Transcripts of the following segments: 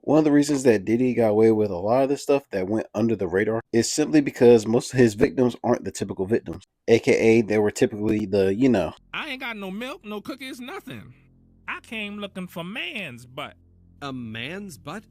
One of the reasons that Diddy got away with a lot of this stuff that went under the radar is simply because most of his victims aren't the typical victims. AKA, they were typically the. I ain't got no milk, no cookies, nothing. I came looking for man's butt. A man's butt?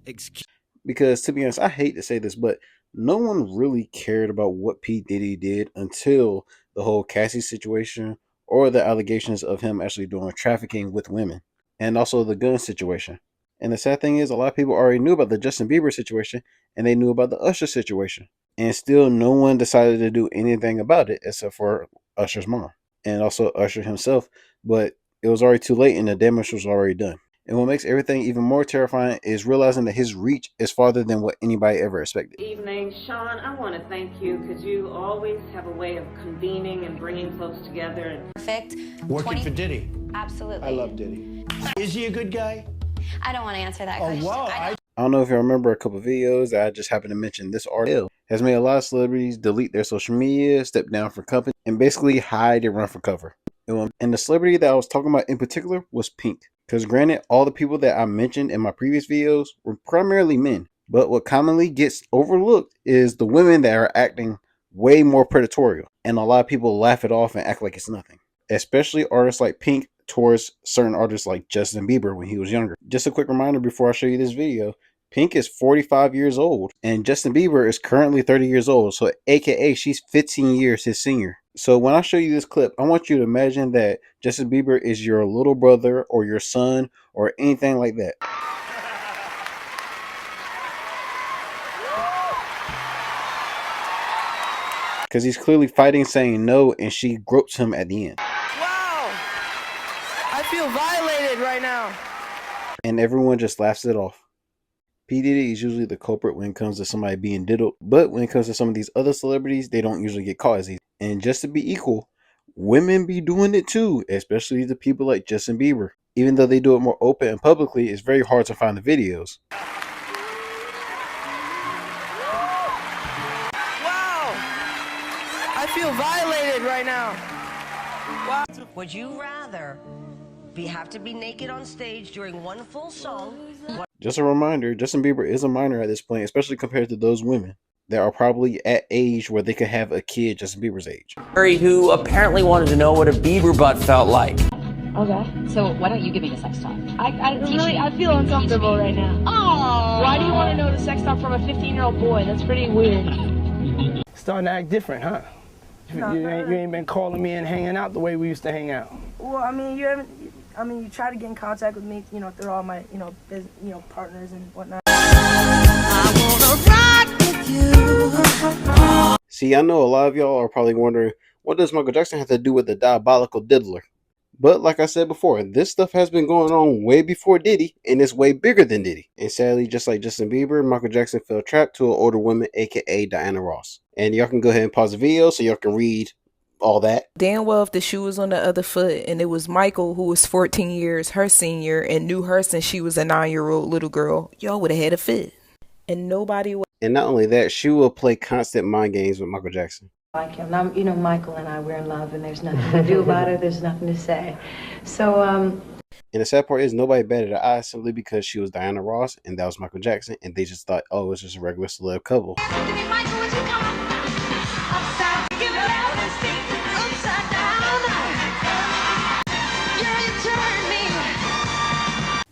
Because to be honest, I hate to say this, but no one really cared about what P. Diddy did until the whole Cassie situation or the allegations of him actually doing trafficking with women, and also the gun situation. And the sad thing is, a lot of people already knew about the Justin Bieber situation, and they knew about the Usher situation. And still, no one decided to do anything about it except for Usher's mom and also Usher himself. But it was already too late, and the damage was already done. And what makes everything even more terrifying is realizing that his reach is farther than what anybody ever expected. Good evening, Sean. I want to thank you because you always have a way of convening and bringing folks together. Perfect. Working for Diddy. Absolutely. I love Diddy. Is he a good guy? I don't want to answer that question. Wow. I don't know if you remember a couple of videos that I just happened to mention. This article has made a lot of celebrities delete their social media, step down from company, and basically hide and run for cover. And the celebrity that I was talking about in particular was Pink. Because granted, all the people that I mentioned in my previous videos were primarily men. But what commonly gets overlooked is the women that are acting way more predatorial. And a lot of people laugh it off and act like it's nothing. Especially artists like Pink towards certain artists like Justin Bieber when he was younger. Just a quick reminder before I show you this video. Pink is 45 years old and Justin Bieber is currently 30 years old. So aka she's 15 years his senior. So when I show you this clip, I want you to imagine that Justin Bieber is your little brother or your son or anything like that. Because he's clearly fighting, saying no, and she gropes him at the end. Wow! I feel violated right now. And everyone just laughs it off. P. Diddy is usually the culprit when it comes to somebody being diddled, but when it comes to some of these other celebrities, they don't usually get caught as easy. And just to be equal, women be doing it too, especially the people like Justin Bieber. Even though they do it more open and publicly, it's very hard to find the videos. Wow! I feel violated right now. Wow. Would you rather have to be naked on stage during one full song? Just a reminder, Justin Bieber is a minor at this point, especially compared to those women that are probably at age where they could have a kid Justin Bieber's age. Who apparently wanted to know what a Bieber butt felt like. Okay. So why don't you give me the sex talk? I feel uncomfortable right now. Oh. Why do you want to know the sex talk from a 15-year-old boy? That's pretty weird. Starting to act different, huh? You ain't been calling me and hanging out the way we used to hang out. Well, I mean, you try to get in contact with me, through all my, partners and whatnot. I wanna ride with you. See, I know a lot of y'all are probably wondering, what does Michael Jackson have to do with the diabolical Diddler? But like I said before, this stuff has been going on way before Diddy, and it's way bigger than Diddy. And sadly, just like Justin Bieber, Michael Jackson fell trapped to an older woman, aka Diana Ross. And y'all can go ahead and pause the video so y'all can read all that. Damn well if the shoe was on the other foot and it was Michael who was 14 years her senior and knew her since she was a 9-year-old little girl, y'all would have had a fit. And nobody would. And not only that, she will play constant mind games with Michael Jackson. Like him. Now, Michael and I, we're in love and there's nothing to do about it. There's nothing to say. So, And the sad part is nobody batted an eye simply because she was Diana Ross and that was Michael Jackson. And they just thought, oh, it's just a regular celeb couple.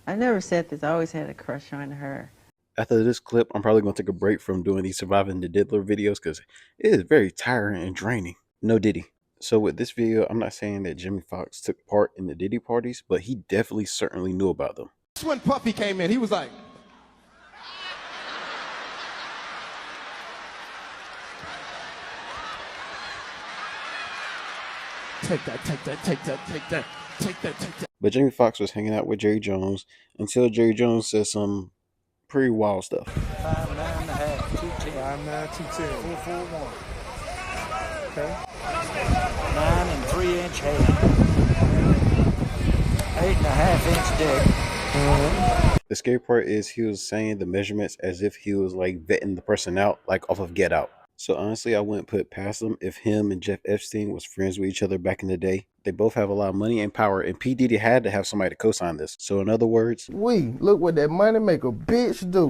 I never said this. I always had a crush on her. After this clip, I'm probably going to take a break from doing these Surviving the Diddler videos because it is very tiring and draining. No Diddy. So with this video, I'm not saying that Jimmy Foxx took part in the Diddy parties, but he definitely certainly knew about them. That's when Puffy came in. He was like... Take that, take that, take that, take that, take that, take that. But Jimmy Foxx was hanging out with Jerry Jones until Jerry Jones said some pretty wild stuff. 5'9.5", 210. 5'9", 210. 4'1". Okay. 9 and 3-inch hair. 8.5-inch dick. The scary part is he was saying the measurements as if he was like vetting the person out, like off of Get Out. So honestly, I wouldn't put past him if him and Jeff Epstein was friends with each other back in the day. They both have a lot of money and power, and P. Diddy had to have somebody to co-sign this. So in other words, look what that money make a bitch do.